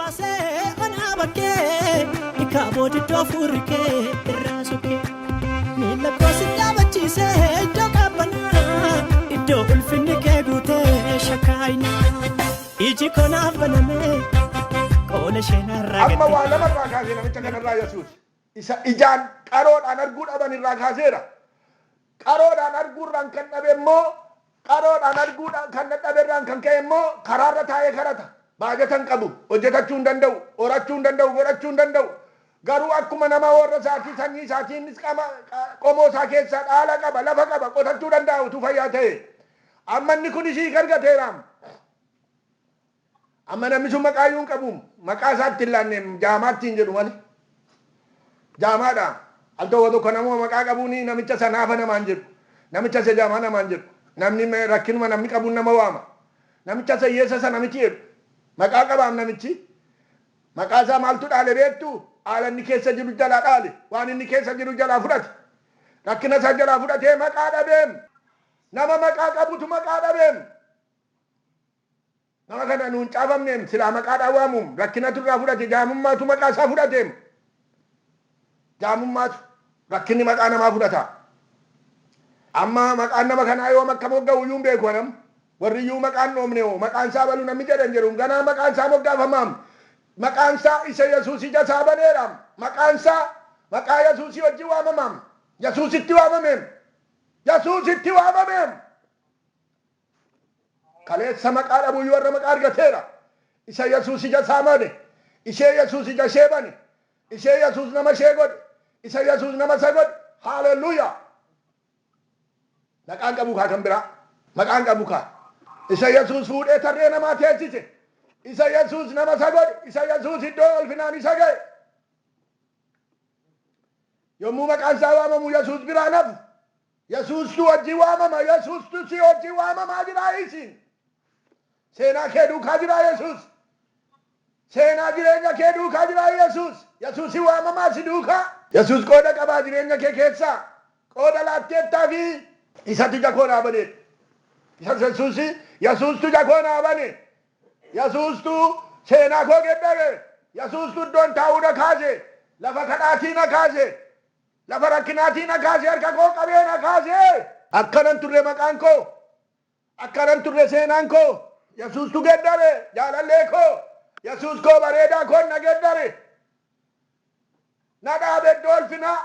baase ona bakke ikabo diddo furke irasuke mila kosita bachise dokabana iddo ulfinke gute shakaina iji kona baname qole shena ragati amma wala marra kaasena micha kana ra yesus isa ijaan qaroodhaan arguu dhaban irraa kaaseera qaroodhaan arguurraan kan dhabe immoo qaroodhaan arguudhaan kan dhaberraan kan ka'e immoo karaarra taa'ee karata baajatan qabu hojjetachuu hin danda'u horachuu hin danda'u godhachuu hin danda'u garuu akkuma nama warra isaatii sanyii isaatiinis qomoo isaa keessaa dhaala qaba lafa qaba qotachuu danda'a utuu fayyaa ta'e amma inni kun ishii gargateeraam amma namni sun maqaa iyyuu hin qabu maqaa isaatti hin laanne jaamaatti hin jedhu malee jaamaadha al tokko namuma maqaa qabuuni namicha sanaafa namaan jedhu namicha isa jaamaa namaan jedhu namni rakkinuma namni qabuun nama waama namicha isa hiyyeessa isa namichi jedhu maqaa qabaam namichi maqaa isaa maaltu dhaale beektu haala inni keessa jiru jalaa dhaale waan inni keessa jiru jalaa fudhate rakkina isaa jalaa fudhatee maqaa dhabeem nama maqaa qabutu maqaa dhabeem nama kana nuun caafamneem silaa maqaadhaan waamuum rakkinatu irraa fudhate jaamummaatu maqaa isaa fudhateem jaamummaatu rakkinni maqaa namaa fudhata amma maqaan nama kanaa yoo akka mogga'u iyyuu hin beeku anam warri iyyuu maqaan dhoomne hoo maqaan isaa balu namni jedhan jedhu ganaa maqaan isaa moggaafamaam maqaan isaa isa yesuus ija isaa baneedhaam maqaan isaa maqaa yesuusii wajjin waamamaam yesuusitti waamameem yesuusitti waamameem kaleessa maqaa dhabuu iyyuu warra maqaa argateera isa yesuus ija isaa bane ishee yesuus ija ishee bane ishee yesuus nama ishee godhe isa yesuus nama isa godhe haaleluyyaa maqaan qabu kaa kan biraa maqaan qabu kaa isa yesuus fuudhee tarree namaa teessise isa yesuus nama isa godhe isa yesuus iddoo ulfinaan isa ga'e yommuu maqaan isaa waamamu yesuus biraa nafu yesuustu wajjin waamama yesuustu si wajjin waamamaa jiraa isin seenaa kee duukaa jiraa yesuus seenaa jireenya kee duukaa jiraa yesuus yesuusi waamamaa si duukaa yesuus qooda qabaa jireenya kee keessaa qooda laatteettaa fi isatu jakoo naa bane yesuustu jakoo naa bane yesuustu seenaa koo geddare yesuustu iddoon taa'uu na kaase lafa kadhaatii na kaase lafa rakkinaatii na kaase harka koo qabee na kaase akkanan turre maqaan koo akkanan turre seenaan koo yesuustu geddare jaalallee koo yesuus koo bareedaa koo na geddare na dhaabe iddoo ulfinaa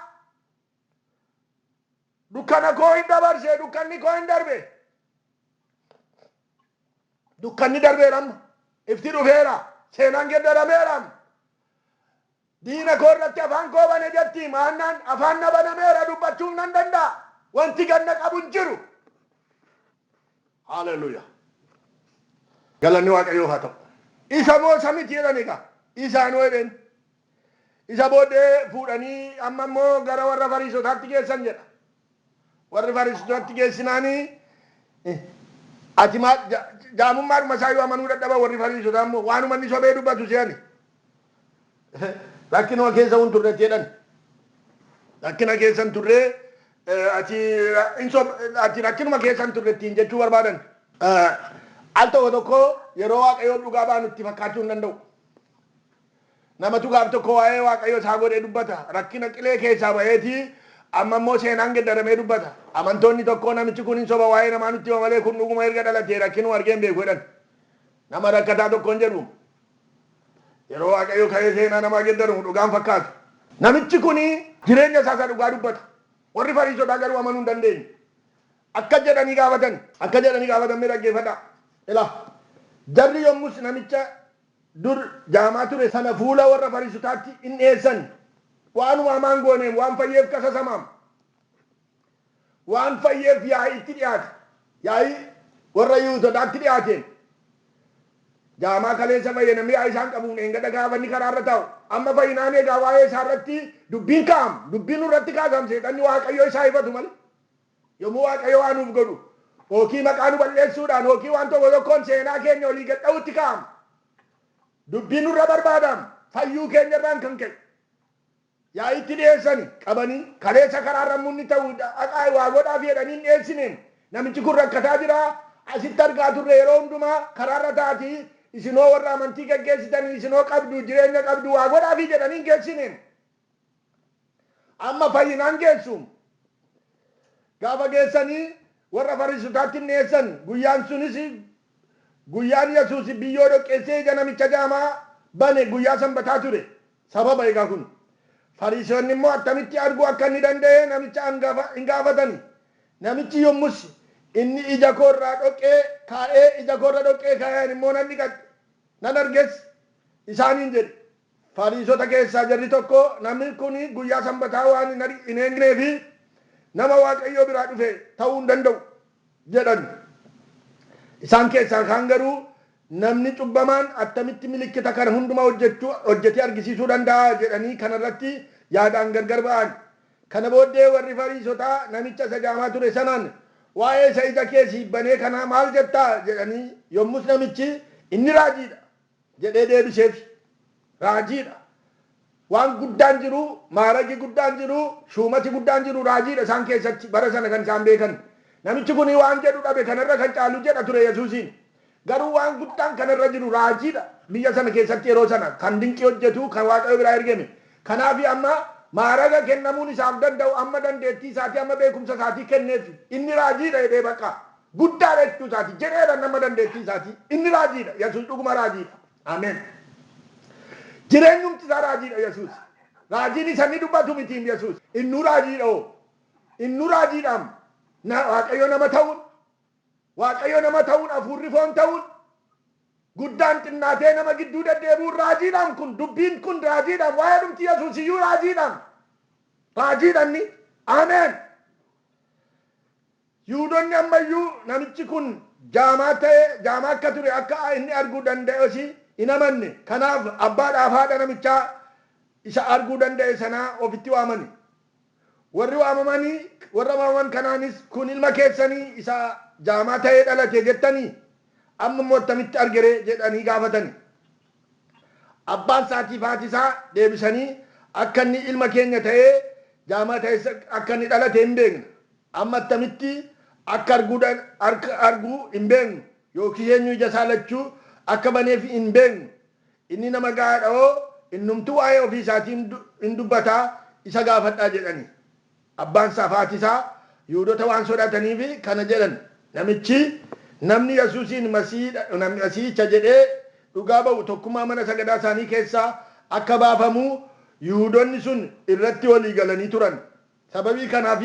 dukkana koo hin dabarse dukkanni koo hin darbe dukkanni darbeeram ifti dhufeera seenaan geddarameeram diina koo irratti afaan koo bane jetti maannaan afaan na banameera dubbachuuf nan danda'a wanti ganna qabu hin jiru haaleluyyaa galanni waaqayyoof haa ta'u isa moo samiti jedhaniga isaan wedhen isa booddee fuudhanii amma immoo gara warra fariisotaatti geessan jedha warri fariisotaatti geessinaanii ati jaamummaadhuma isaa yoo amanuu dadhaba warri fariisotaa immoo waanuma inni sobee dubbatu se'ani rakkinuma keessa hin turre jedhan rakkina keessa hin turre ati rakkinuma keessa hin turre ittiin jechuu barbaadan al tokko yeroo waaqayyoo dhugaa baanu itti fakkaachuu hin danda'u namatu gaaf tokko waa'ee waaqayyo isaa godhee dubbata rakkina qilee keessaa baheetii amma immoo seenaan geddaramee dubbata amantoonni tokko namichi kun hin soba waa'ee namaa nutti hima malee kun dhuguma erga dhalatee rakkinu argeen beeku jedhan nama rakkataa tokko hin jedhu yeroo waaqayyo ka'ee seenaa namaa geddaramu dhugaan fakkaatu namichi kun jireenya isaa isa dhugaa dubbata warri fariisotaa garuu amanuu hin dandeenye akka jedhanii gaafatan mee dhaggeeffadhaa ilaa jarri yommus namicha dur jaamaa ture sana fuula warra fariisotaatti in dhiyeessan waanuma hamaan gooneem waan fayyeef kasasamaam waan fayyeef yaa'ii itti dhiyaate yaa'ii warra yihuudotaatti dhiyaateen jaamaa kaleessa fayye namni yaa isaan qabuun eengada gaafanni karaarra taa'u amma fayyinaan eegaa waa'ee isaa irratti dubbiin kaa'am dubbiin irratti kaasam seexanni waaqayyo isaa ifatu malee yommuu waaqayyo waan nuuf godhu hookii maqaa nu balleessuudhaan hookii waan tokko tokkoon seenaa keenya olii gadha'utti kaa'am dubbiin nurra barbaadam fayyuu keenya irraan kan ka'e yaa itti dhiyeessani qabanii kaleessa karaarra munni ta'u dhaqaa waa godhaaf jedhanii dhiyeessineen namichi kun rakkataa jira asitti argaa turre yeroo hundumaa karaarra taa'atii isinoo warra amantii gaggeessitan isinoo qabdu jireenya qabdu waa godhaafi jedhanii geessineen amma fayyinaan geessuun gaafa geessanii warra Fariisotaatti dhiyeessan guyyaan sunis guyyaan Yesuus biyyoo dhoqqeessee ija namicha jaamaa bane guyyaa sanbataa ture sababa egaa kun Fariisonni immoo attamitti arguu akka inni danda'e namicha hin gaafatani namichi yommus inni ija koorraa dhoqqee kaa'ee ija koorra dhoqqee kaa'een immoo nan dhiqadhe nan arges isaaniin jedhe Fariisota keessaa jarri tokko namni kun guyyaa sanbataa waan hin eegneefi nama Waaqayyoo biraa dhufe ta'uu hin danda'u jedhan isaan keessaa kaan garuu namni cubbamaan attamitti milikkita kana hunduma hojjetee argisiisuu danda'a jedhanii kanarratti yaadaan gargar ba'an kana booddee warri Fariisotaa namicha isa jaamaa ture sanaan waa'ee isa ija keessii banee kana maal jettaa jedhanii yommus namichi inni raajiidha jedhee deebiseef raajiidha waan guddaan jiru maaragi guddaan jiru shuumati guddaan jiru raajiidha isaan keessatti bara sana kan isaan beekan namichi kun waan jedhu dhabe kanarra kan caalu jedha ture Yesuusiin garuu waan guddaan kanarra jiru raajiidha biyya sana keessatti yeroo sana kan dinqii hojjetu kan Waaqayyo biraa ergame kanaaf amma maaraga kennamuun isaaf danda'u amma dandeettii isaatii amma beekumsa isaatii kenneef inni raajiidha jedhee baqa guddaadha jechuu isaatii jedheedha nama dandeettii isaatii inni raajiidha Yesuus dhuguma raajiidha ameen jireenyumti isaa raajiidha Yesuus raajiin isa ni dubbatu mitiin Yesuus innu raajiidha innu raajiidhaam Waaqayyo nama ta'uun hafuurri foon ta'uun guddaan xinnaatee nama gidduu deddeebi'uun raajiidhaam kun dubbiin kun raajiidhaam waa'ee dhumti Yesuus iyyuu raajiidhanni ameen Yihuudoonni ammayyuu namichi kun jaamaa akka ture akka inni arguu danda'e hin amanne kanaaf abbaadhaaf haadha namichaa isa arguu danda'e sanaa ofitti waamani warri waamaman kanaanis kun ilma keessanii isa jaamaa ta'ee dhalate jettanii amma immoo attamitti argere jedhanii gaafatani abbaan isaatii fi haati isaa deebisanii akka inni ilma keenya ta'ee jaamaa ta'e akka inni dhalate hin beekne amma attamitti akka arguu hin beeknu yookiin eenyu ija isaa lachuu akka baneef hin beeknu inni nama gaadha'oo innumtuu waa'ee ofii isaatii hin dubbataa isa gaafadhaa jedhani abbaan isaa fi haati isaa Yihuudoota waan sodaataniif kana jedhan namni Yesuusiin masiihicha jedhee dhugaa ba'u tokkummaa mana sagadaa isaanii keessaa akka baafamu Yihuudoonni sun irratti walii galanii turan sababii kanaaf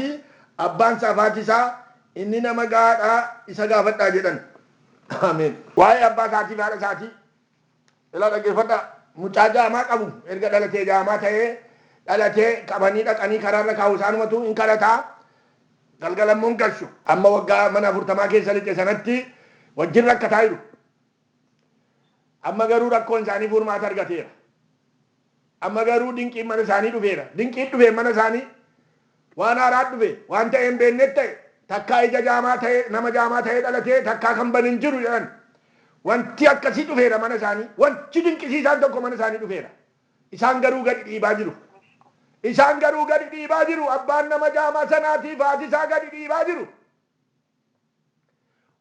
abbaan isaa fi haati isaa inni nama gaadhaa isa gaafadhaa jedhan Ameen. Waa'ee abbaa isaatii fi haadha isaatii ilaa dhaggeeffadhaa mucaa jaamaa qabu erga dhalatee jaamaa ta'ee dhalatee qabanii dhaqanii karaarra kaa'u isaanumatu hin kadhataa galgalammoo hin galchu amma waggaa mana 40 keessa lixe sanatti wajjin rakkataa jiru amma garuu rakkoon isaanii furmaata argateera amma garuu dinqiin mana isaanii dhufeera dinqiin dhufee mana isaanii waan haaraa dhufe waan ta'e hin beeknetti ta'e takkaa ija jaamaa ta'e nama jaamaa ta'e dhalatee takkaa kan banin jiru jedhan wanti akkasii dhufeera mana isaanii wanti dinqisiisaan tokko mana isaanii dhufeera isaan garuu gadi dhiibaa jiru abbaan nama jaamaa sanaatiif haati isaa gadi dhiibaa jiru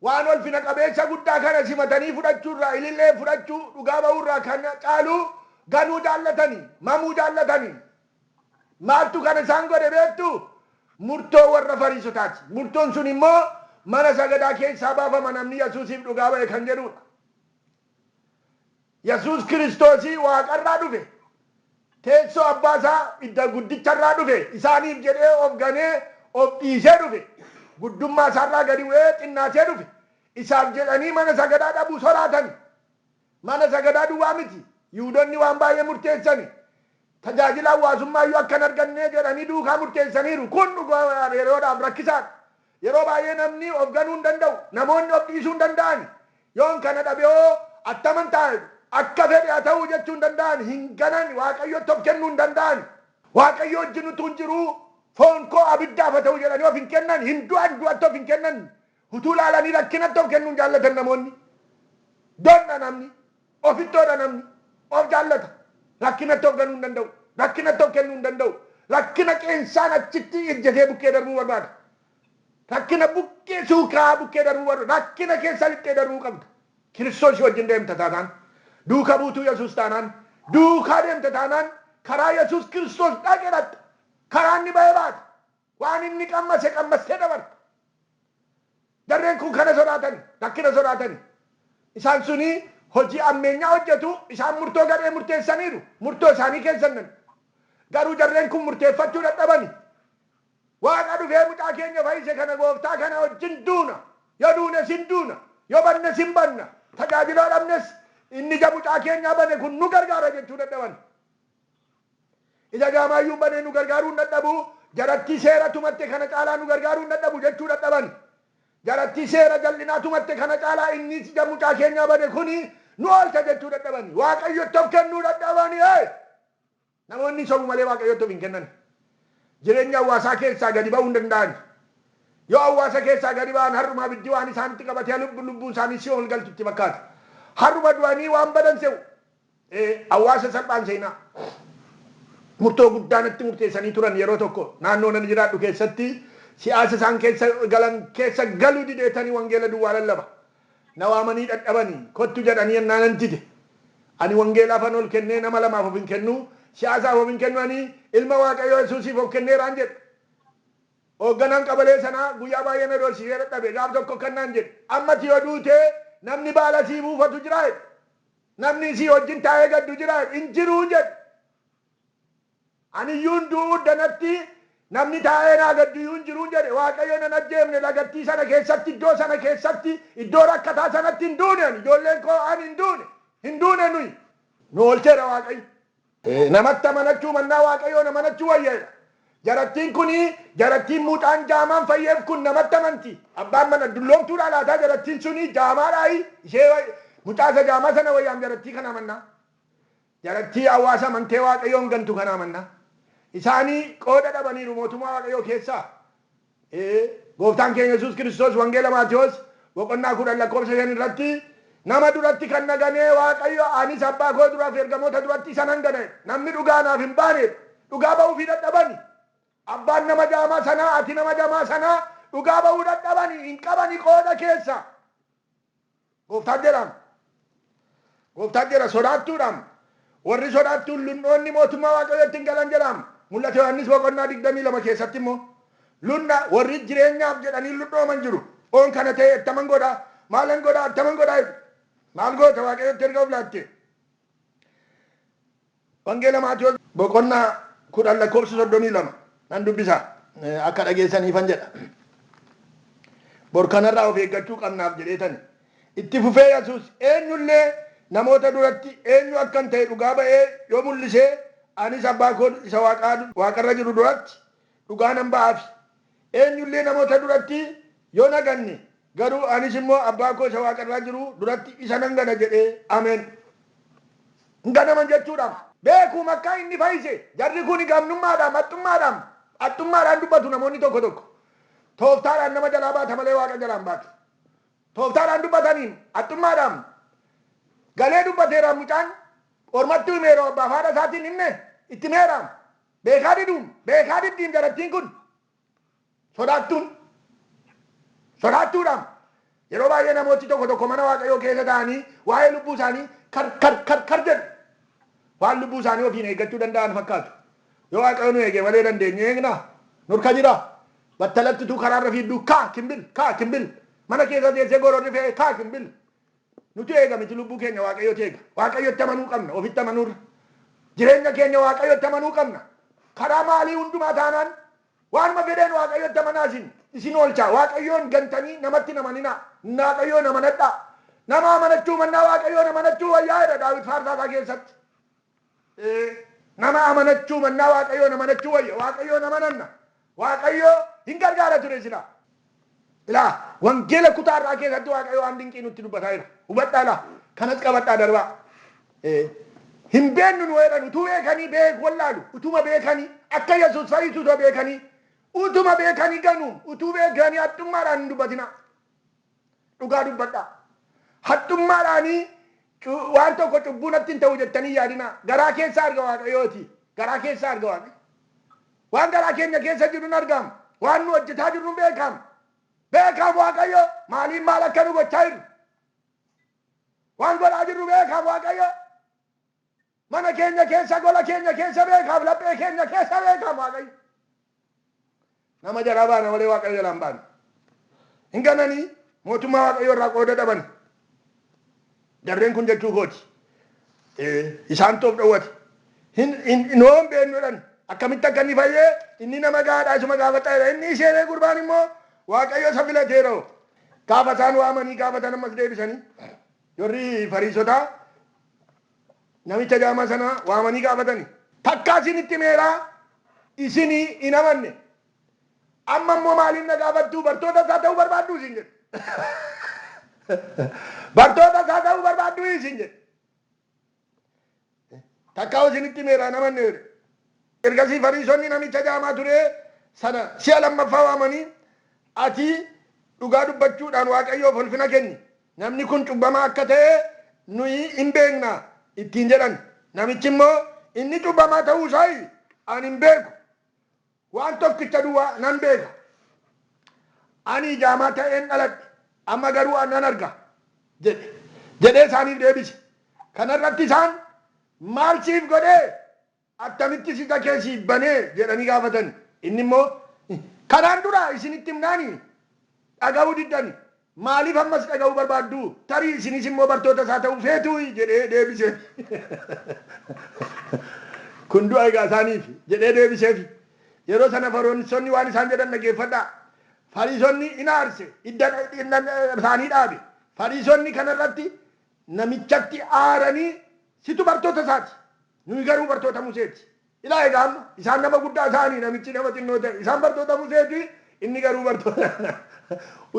waan ulfina qabeessa guddaa kana simatanii fudhachuurraa ilillee fudhachuu dhugaa ba'uurraa kan caalu ganuu jaallatanii mamuu jaallatanii maaltu kana isaan godhe beektu murtoo warra Fariisotaati murtoon sun immoo mana sagadaa keessaa baafama namni Yesuusiif dhugaa ba'e kan jedhudha Yesuus Kiristoosii waaqarraa dhufe teessoo abbaasaa idda guddicharraa dhufe isaaniif jedhee of ganee of dhiisee dhufe guddummaa isaarraa gadi bu'ee xinnaatee dhufe isaaf jedhanii mana sagadaa dhabuu soraatan mana sagadaa duwwaa miti Yihuudoonni waan baay'ee murteessani tajaajila hawaasummaa akka hin arganne jedhanii duukaa murteessaniiru kun dhugaa yeroodhaaf rakkisaadha yeroo baay'ee namni of ganuu hin danda'u namoonni of dhiisuu hin danda'an yoon kana dhabee attaman taa'e akka fedhe haa ta'uu jechuu hin danda'an hin ganan Waaqayyotti of kennuu hin danda'an Waaqayyo wajjin utuu hin jiru foon koo abiddaaf haa ta'u jedhanii of hin kennan hin du'an du'atti of hin kennan utuu laalanii rakkinatti of kennuu hin jaallatan namoonni donna namni ofittoodha namni of jaallata rakkinatti of ganuu hin danda'u rakkinatti of kennuu hin danda'u rakkina qeensaan achitti ijjatee bukkee darbuu barbaada rakkina bukkee suukaa bukkee darbuu barbaada rakkina keessa lixxee darbuu qabda Kiristoos wajjin deemta taataan duuka buutuu Yesuus taanaan duukaa deemte taanaan karaa Yesuus Kiristoos dhaqedhatta karaa inni ba'ee baata waan inni qammasee dabarta jarreen kun kana sodaatani rakkina sodaatani isaan suni hojii ammeenyaa hojjetu isaan murtoo gadhee murteessaniiru murtoo isaanii keessannan garuu jarreen kun murteeffachuu dadhabani waaqa dhufee mucaa keenya fayyise kana gooftaa kana wajjin duuna yoo duune sin duuna yoo banne sin banna tajaajila dhabnes inni mucaa keenya bane kun nu gargaara jechuu dadhaban ija jaamaayyuu bane nu gargaaruu dadhabu jaratti seera tumatte kana caalaa nu gargaaruu dadhabu jechuu dadhaban jaratti seera jal'inaa tumatte kana caalaa inni mucaa keenya bane kuni nu oolcha jechuu dadhabani waaqayyotti of kennuu dadhabani namoonni sobu malee waaqayyotti of hin kennan jireenya hawaasaa keessaa gadi ba'uu hin danda'an yoo hawaasa keessaa gadi ba'an har'uma biddi waan isaanitti qabatee lubbuun isaanii si ol galtutti fakkaata har'uma du'anii waan badan se'u hawaasa salphaan seenaa murtoo guddaanatti murteessanii turan yeroo tokko naannoo nan jiraadhu keessatti siyaasa isaan keessa galuu dideetanii wangeela duwwaa lallaba na waamanii dadhabanii kottu jedhanii ennaan antite ani wangeela afan ol kennee nama lamaaf of hin kennu siyaasaaf of hin kennu ani ilma waaqayyoo Yesuusiif of kenneeraan jedhe hoogganaan qabalee sanaa guyyaa baay'ee na doorsiisee dadhabe gaaf tokko kannaan jedhe ammati yoo duutee namni baala sii buufatu jira namni sii wajjin taa'ee gaddu jira hin jiruu jedhe ani iyyuun du'uu danatti namni taa'ee naa gaddu iyyuu hin jiruu jedhe waaqayyo nan ajjeemne lagattii sana keessatti iddoo sana keessatti iddoo rakkataa sanatti hin duune ani ijoolleen koo ani hin duune nuyi nu oolcheera waaqayyo namatti amanachuu mannaa waaqayyo namanachuu wayyeedha jarattiin kuni jarattiin mucaan jaamaan fayyeef kun namatti amanti abbaan mana dulloomtuudha laataa jarattiin suni jaamaadhaayi ishee mucaasa jaamaa sana wayyaam jarattii kana amannaa jarattii hawaasa amantee waaqayyoon gantu kana amannaa isaanii qooda dhabaniiru mootummaa waaqayyoo keessaa gooftaan keenya Yesuus Kiristoos wangeela Maatiyos boqonnaa 10 lakkoofsa 5 irratti nama duratti kan naganee waaqayyo anis abbaa koo duraaf ergamoota duratti isa nan gane namni dhugaa naaf hin baaneef dhugaa ba'uu fi dadhabani abbaan nama jaamaa sanaa ati nama jaamaa sanaa dhugaa ba'uu dadhabani hin qabani qooda keessa gooftaan jedha sodaattuudhaan warri sodaattuun lunnoonni mootummaa waaqayyootti hin galan jedhama mul'ata Yohaannis boqonnaa 22 keessatti immoo lunna warri jireenyaaf jedhanii lunnooman jiru oon kana ta'e attaman godha maalan godha attaman godha maal goota waaqayyotti erga of laatte wangeela Maatiyos boqonnaa 10 lakkoofsa 32 nan dubbisa akka dhageessaniifan jedha bor kanarraa of eeggachuu qabnaaf jedheetani itti fufee Yesuus eenyullee namoota duratti eenyu akkan ta'e dhugaa ba'ee yoo mul'isee anis abbaa koo isa waaqarra jiru duratti dhugaa nan ba'aaf eenyullee namoota duratti yoo naganne garuu anis immoo abbaa koo isa waaqarra jiru duratti isa nan gana jedhee ameen nganaman jechuudhaaf beekuu akka inni fayyise jarri kun gamnummaadhaan attummaadhaan dubbatu namoonni tokko tooftaadhaan nama jalaa baata malee waaqa jalaan baatu tooftaadhaan dubbataniin attummaadhaan galee dubbateera mucaan ormatti himeera abbaa haadha isaatiin himne itti meeraam beekaa diddiin jarattiin kun sodaattuudhaan yeroo baay'ee namooti tokko mana waaqayyoo keessa ta'anii waa'ee lubbuu isaanii kar jedhu waan lubbuu isaanii ofiin eeggachuu danda'an fakkaatu yoo waaqayyo nu eege malee dandeenye eegna nurka jira battalatti karaarra fiidduu kaa kimbil mana keessa teessee gororri fe'ee kaa kimbil nuti eegamiti lubbuu keenya waaqayyooti eega waaqayyotti amanuu qabna ofitti amanuurra jireenya keenya waaqayyotti amanuu qabna karaa maalii hundumaa taanaan waanuma fedheen waaqayyotti amanaa isin oolchaa waaqayyoon gantanii namatti namanina waaqayyoon amanadhaa nama amanachuu mannaa waaqayyoon amanachuu wayyaa'edha Daawit faarfaasaa keessatti nama amanachuu mannaa waaqayyoon amanachuu wayya waaqayyoon amananna waaqayyoo hin gargaara ture silaa ilaa wangeela kutaarraa keessatti waaqayyo waan dinqii nutti dubbataa jira hubadhaa ilaa kanas qabadhaa darbaa hin beennu nu jedhan utuu beekanii wallaalu utuma beekanii akka Yesuus fayyisu utuma beekanii utuma beekanii ganuun utuu beekanii haxxummaadhaan hin dubbatina dhugaa dubbadhaa haxxummaadhaanii waan tokko cubbuu natti hin ta'u jettanii yaadina garaa keessa arga waaqayyooti garaa keessa arga waaqayyo waan garaa keenya keessa jiru argaam waan nu hojjetaa jirru beekaam waaqayyo maaliin maal akka nu gochaa jiru waan godhaa jirru beekaaf waaqayyo mana keenya keessa gola keenya keessa beekaaf laphee keenya keessa beekaaf waaqayyo nama jaraa baana malee waaqayyo jalaan baana hin gananii mootummaa waaqayyo irraa qooda dhaban jarreen kun jechuu kooti isaan toof dhowwate hin hoon beennuudhan akkamitti akka inni fayyee inni nama gaadhaa isuma gaafata inni isheenee gurbaan immoo waaqayyo isa filateeroo gaafa isaan waamanii gaafatan ammas deebisanii yorri fariisotaa namicha jaamaa sana waamanii gaafatanii takkaa isinitti meeraa isinii hin amanne amma immoo maaliin na gaafattuu bartoota isaa ta'uu barbaaddu isin jedhe bartoota isaa ta'uu barbaaddu isin jedhe takkaa isinitti meeraa hin amanne ergasii fariisonni namicha jaamaa ture sana si'a lammaffaa waamanii ati dhugaa dubbachuudhaan waaqayyoof ulfina kenni namni kun cubbamaa akka ta'e nuyi hin beekna ittiin jedhan namichi immoo inni cubbamaa ta'uu isaa ani hin beeku waan tokkicha duwwaa nan beeka ani jaamaa ta'een dhaladhe amma garuu nan arga jedhee isaaniif deebise kanarratti isaan maal siif godhee attamitti si takeessiif banee jedhanii gaafatan inni immoo kanaan dura isinitti himnaanii dhaga'uu diddani maaliif ammas dhaga'uu barbaaddu tarii isinis immoo bartoota isaa ta'uu feetu jedhee deebise kun du'a egaa isaaniif jedhee deebiseef yeroo sana fariisonni waan isaan jedhan dhageeffadhaa fariisonni in aarse idda isaanii dhaabe fariisonni kanarratti namichatti aaranii situ bartoota isaati nuyi garuu bartoota Museeti ilaa egaa amma isaan nama guddaa isaanii namichi nama xinnoo ta'e isaan bartoota Museeti inni garuu bartoota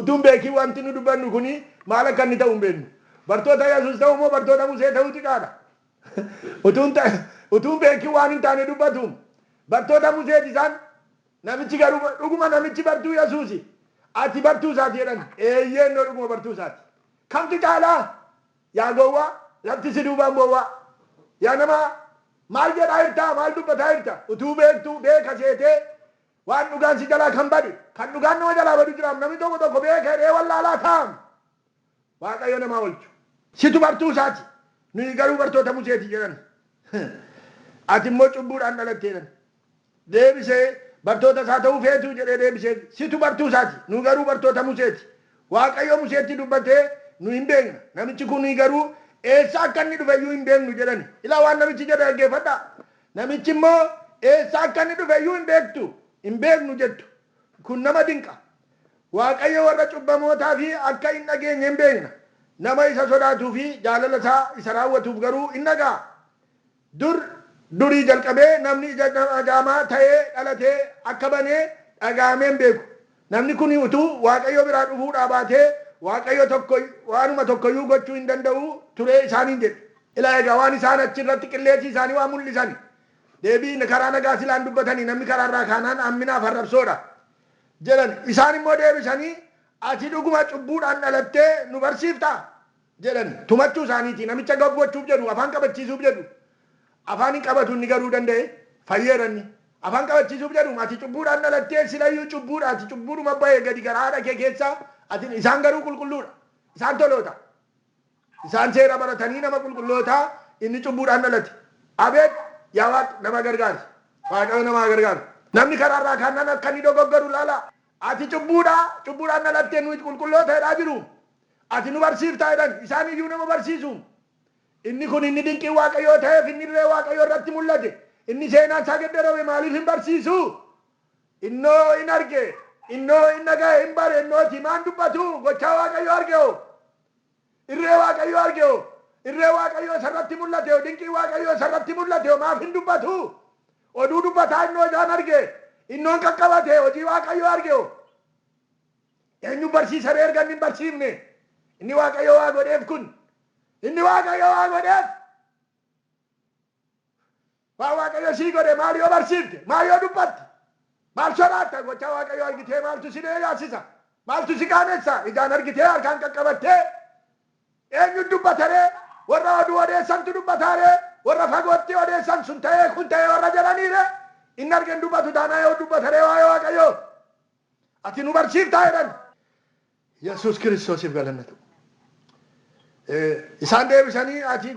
utuun beekii wanti nu dubbannu kuni maal akka inni ta'u hin beeknu bartoota Yesuus ta'u moo bartoota Musee ta'uu xiqqaadha utuun beekii waan hin taane dubbatu bartoota Museeti isaan namichi garuu dhuguma namichi bartuu Yesuusi ati bartuu isaati jedhan eeyyeen no dhuguma bartuu isaati kamtu caalaa yaa gowwaa lafti si duubaan gowwaa yaa nama maal jedhaa jirta maal dubbataa jirta utuu beektu beeka seetee waan dhugaan si jalaa kan badu kan dhugaan nama jalaa badu jiraam namni tokko tokko beekee wallaalaa taa'am waaqayyo namaa oolchu situ bartuu isaati nuyi garuu bartoota Museeti jedhan ati immoo cubbuudhaan dhalatteedhan deebisee bartoota isaa ta'uu feetu jedhee deebisee situ bartuu isaati nu garuu bartoota Museeti waaqayyo Museetti dubbatee nu hin beekna namichi kun nuyi garuu eessa akka inni dhufeyyuu hin beeknu jedhani ilaa waan namichi jedhe dhaggeeffadhaa namichi immoo eessa akka inni dhufeyyuu hin beeknu jettu kun nama dinqa waaqayyo warra cubbamootaa fi akka hin dhageenye hin beekna nama isa sodaatuu fi jaalala isaa isa raawwatuuf garuu hin dhagaa durii jalqabee namni jaamaa ta'ee dhalatee akka banee dhagaamee hin beeku namni kun utuu waaqayyo biraa dhufuudhaa baatee waaqayyo tokko waanuma tokkoyyuu gochuu hin danda'u turee isaaniin jedhe ilaa egaa waan isaan achirratti qilleensii isaanii waan mul'isan deebii karaa nagaa silaan dubbatanii namni karaarraa kaanaan amminaaf arrabsoodha jedhan isaan immoo deebisanii ati dhuguma cubbuudhaan dhalattee nu barsiiftaa jedhan tumachuu isaaniiti namicha gaggochuuf jedhu afaan qabachiisuuf jedhu afaan hin qabatu inni garuu danda'e fayyeeranni afaan qabachiisuuf jedhu ati cubbuudhaan dhalattee silayyuu cubbuudha ati cubbuudhuma bahee gadi garaa haadha kee keessaa ati isaan garuu qulqulluudha isaan toloota isaan seera baratanii nama qulqulloota inni cubbuudhaan dhalate abeet yaa waaq nama gargaari waaqayyo nama gargaaru namni karaarraa kaannan akka inni dogoggaru laala ati cubbuudhaan dhalattee nuyi qulqulloota jedhaa jiru ati nu barsiiftaa jedhan isaan iyyuu nama barsiisu inni kun inni dinqii waaqayyoo ta'eef inni illee waaqayyoo irratti mul'ate inni seenaan isaa geddarame maaliif hin barsiisu innoo hin arge innoo hin dhagaye hin bare innooti maan dubbatu gochaa waaqayyoo argeo irree waaqayyoo argeo irree waaqayyoo sarratti mul'ateo dinqii waaqayyoo sarratti mul'ateo maaf hin dubbatu oduu dubbataa innoo isaan arge innoon qaqqabate hojii waaqayyoo argeo eenyu barsiisaree ergan hin barsiifne inni waaqayyoo waa godheef kun inni waaqayyoo waa godheef waa waaqayyoo sii godhe maal yoo barsiifte maal yoo dubbatte maal sodaatta gochaa waaqayyoo argitee maaltu si yaasisa maaltu si qaanessa ijaan argitee harkaan qaqqabattee eenyu dubbataree warra oduu odeessantu dubbataaree warra fagootti odeessan sun ta'ee kun ta'ee warra jedhaniire inni argen dubbatu taanaa yoo dubbataree waa'ee waaqayyoo ati nu barsiiftaa jedhan Yesuus Kiristoosiif galannatu isaan deebisanii ati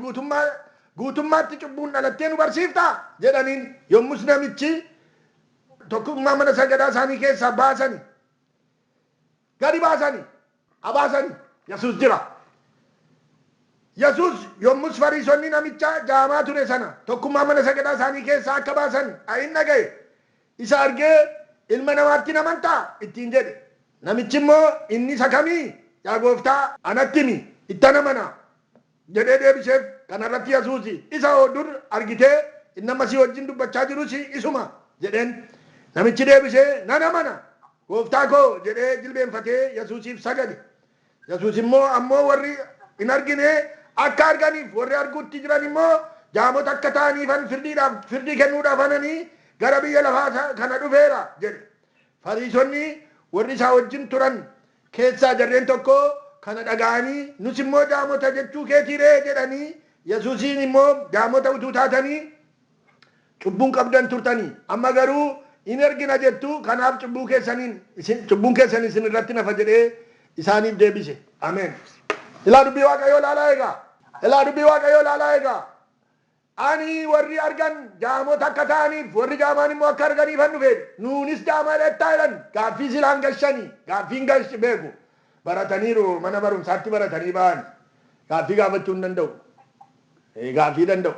guutummaatti cubbuun dhalattee nu barsiiftaa jedhaniin yommus namichi tokkummaa mana sagadaa isaanii keessaa baasani gadi baasani abaasani Yesuus jira. Yesuus yommus Fariisonni namicha jaamaa ture sana tokkummaa mana sagadaa isaanii keessaa akka baasan ayin dhagaye isa argee ilma namaatti namantaa ittiin jedhe. Namichi immoo inni isa kamii yaa gooftaa anatti himi itti namana jedhee deebiseef. Kanarratti Yesuus isa dur argitee inni ammasii wajjin dubbachaa jirus isuma jedheen. Namichi deebisee nan amana gooftaa koo jedhee jilbeenfatee Yesuusiif sagade. Yesuus immoo ammoo warri hin argine akka arganiif warri arguutti jiran immoo jaamota akka ta'aniifan firdii kennuudhaaf ananii gara biyya lafaa kana dhufeera jedhe. Fariisonni warri isaa wajjin turan keessaa jarreen tokko kana dhaga'anii nus immoo jaamota jechuu keetiiree jedhanii Yesuusiin immoo jaamota utuu taatanii cubbuun qabdan turtanii amma garuu in argina jettu kanaaf cubbuun keessan isin irratti nafa jedhee isaaniif deebise. Ameen. Ilaa dubbii Waaqayyoo laalaa egaa. Ani warri argan jaamota akka ta'aniif warri jaamaan immoo akka arganiifan dhufe nuunis jaamaa dheettaa jedhan gaaffii silaan gashanii gaaffiin gashi beeku barataniiru mana barumsaatti baratanii ba'an gaaffii gaafachuu hin danda'u. Gaaffii danda'u.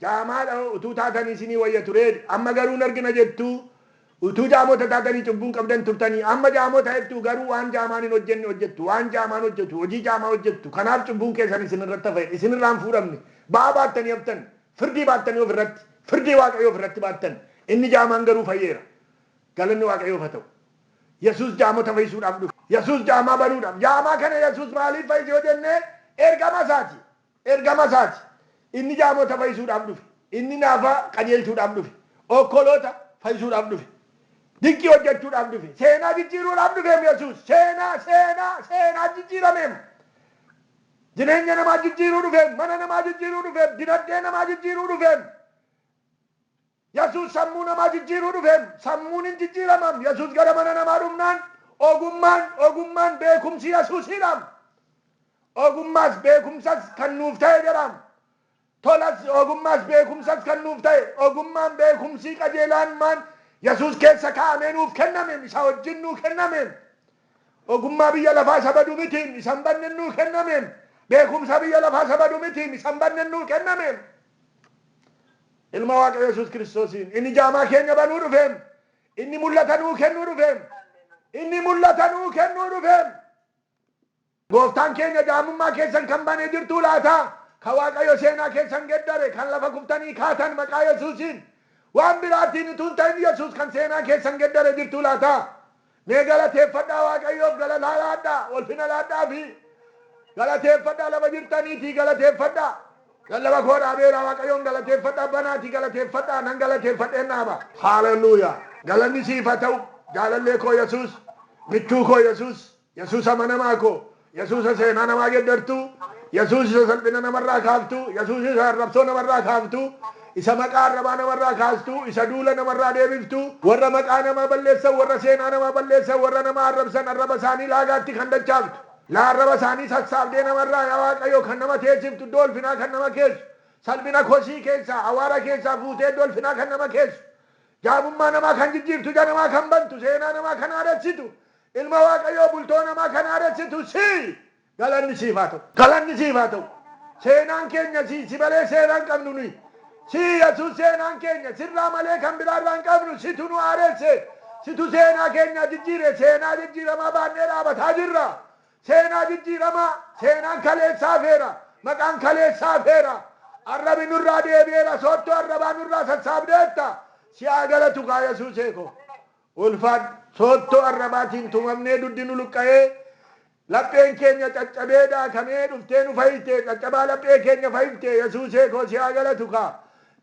Jaamaadha utuu taatanii isinii wayya ture amma garuu argina jettu utuu jaamota taatanii cubbuun qabdan turtanii amma jaamota jettu garuu waan jaamaan hin hojjenne hojjettu waan jaamaan hojjettu hojii jaamaa hojjettu kanaaf cubbuun keessan isin irratti hafe isin irraan fuudhamne ba'aa baattanii haftan firdii baattanii ofirratti firdii Waaqayyoo ofirratti baattan inni jaamaan garuu fayyeera galanni Waaqayyoof haa ta'u. Yesuus jaamota fayyisuudhaaf dhufe Yesuus jaamaa banuudhaaf jaamaa kana Yesuus maaliif fayyise yoo jenne ergama isaati inni jaamota fayyisuudhaaf dhufe inni naafa qajeelchuudhaaf dhufe okkoloota fayyisuudhaaf dhufe dinqii hojjechuudhaaf dhufe seenaa jijjiiruudhaaf dhufeem Yesuus seenaa jijjiirameem jireenya namaa jijjiiruu dhufeem mana namaa jijjiiruu dhufeem dinagdee namaa jijjiiruu dhufeem Yesuus sammuu namaa jijjiiruu dhufeem sammuun hin jijjiiramam Yesuus gara mana namaa dhufnaan ogummaan beekumsi Yesuusiidhaam ogummaas beekumsas kan nuuf ta'e jedham tolas ogummaas beekumsas kan nuuf ta'e ogummaan beekumsi qajeelaan maan Yesuus keessa kaa'amee nuuf kenname isa wajjin nuuf kenname ogummaa biyya lafaa sabaduu mitiin isan banne nuuf kenname beekumsa biyya lafaa sabaduu mitiin isan banne nuuf kenname ilma Waaqa Yesuus Kiristoosiin inni jaamaa keenya banuu dhufeem inni mul'ata nuu kennuu dhufeem gooftaan keenya jaamummaa keessan kan banee jirtuu laata ka Waaqayyo seenaa keessan geddare kan lafa kuftanii kaatan maqaa Yesuusiin waan biraatiin utuu hin ta'in Yesuus kan seenaa keessan geddare jirtuu laata mee galateeffadhaa Waaqayyoof galata laadhaa ulfina laadhaa fi galateeffadhaa lafa jirtaniitii galateeffadhaa lallaba koo dhaabeera Waaqayyoon galateeffadhaa banaatii galateeffadhaa nan galateeffadheen dhaaba haalelluuyaa galanni siif haa ta'u jaalallee koo Yesuus michuu koo Yesuus amanamaa koo Yesuus seenaa namaa geddartu Yesuus salphina namarraa kaaftu Yesuus arrabsoo namarraa kaaftu isa maqaa arrabaa namarraa kaastu isa duula namarraa deebiftu warra maqaa namaa balleessan warra seenaa namaa balleessan warra nama arrabsan arraba isaanii laagaatti kan dachaaftu laa arraba isaanii sassaabdee namarraa yaa Waaqayyo kan nama teessiftu dolfinaa kan nama keessu salphina kosii keessaa awaara keessaa fuutee dolfinaa kan nama keessu jaamummaa namaa kan jijjiirtu ija namaa kan bantu seenaa namaa kan aadatsitu ilma Waaqayyoo bultoo namaa kan aadatsitu galanni siif haa ta'u seenaan keenya si malee seenaan qabnu nuyi Yesuus seenaan keenya sirraa malee kan biraarraa hin qabnu situ nu aadesse situ seenaa keenya jijjiire seenaa jijjiiramaa baannee dhaabataa jirra seenaa jijjiiramaa seenaan kaleessaa feera maqaan kaleessaa feera arrabi nurraa deebi'eera soottoo arrabaa nurraa sassaabdeetta si'aa galatu kaa Yesuus eeko ulfaad soottoo arrabaatiin tumamnee duddi nu luqqa'ee lapheen keenya caccabe daakamee dhuftee nu fayyite caccabaa laphee keenya fayyite Yesuus eekoo si'aa galatu kaa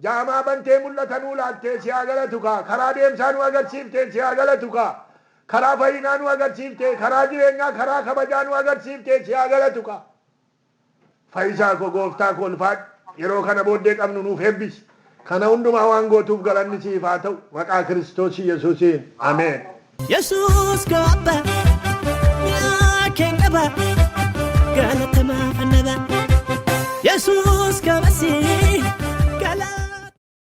jaamaa bantee mul'ata nuu laattee si'aa galatu kaa karaa deemsaa nu agarsiifte si'aa galatu kaa karaa fayyinaa nu agarsiifte karaa jireenyaa karaa kabajaa nu agarsiifte si'aa galatu kaa fayyisaa koo gooftaa koo ulfaad yeroo kana booddee qabnu nuuf eebbisi kana hundumaa waan gootuuf galanni siif haa ta'u maqaa Kiristoos Yesuusiin ameen. Yesuus gabba mi'a keenya qaba galatamaa fannada Yesuus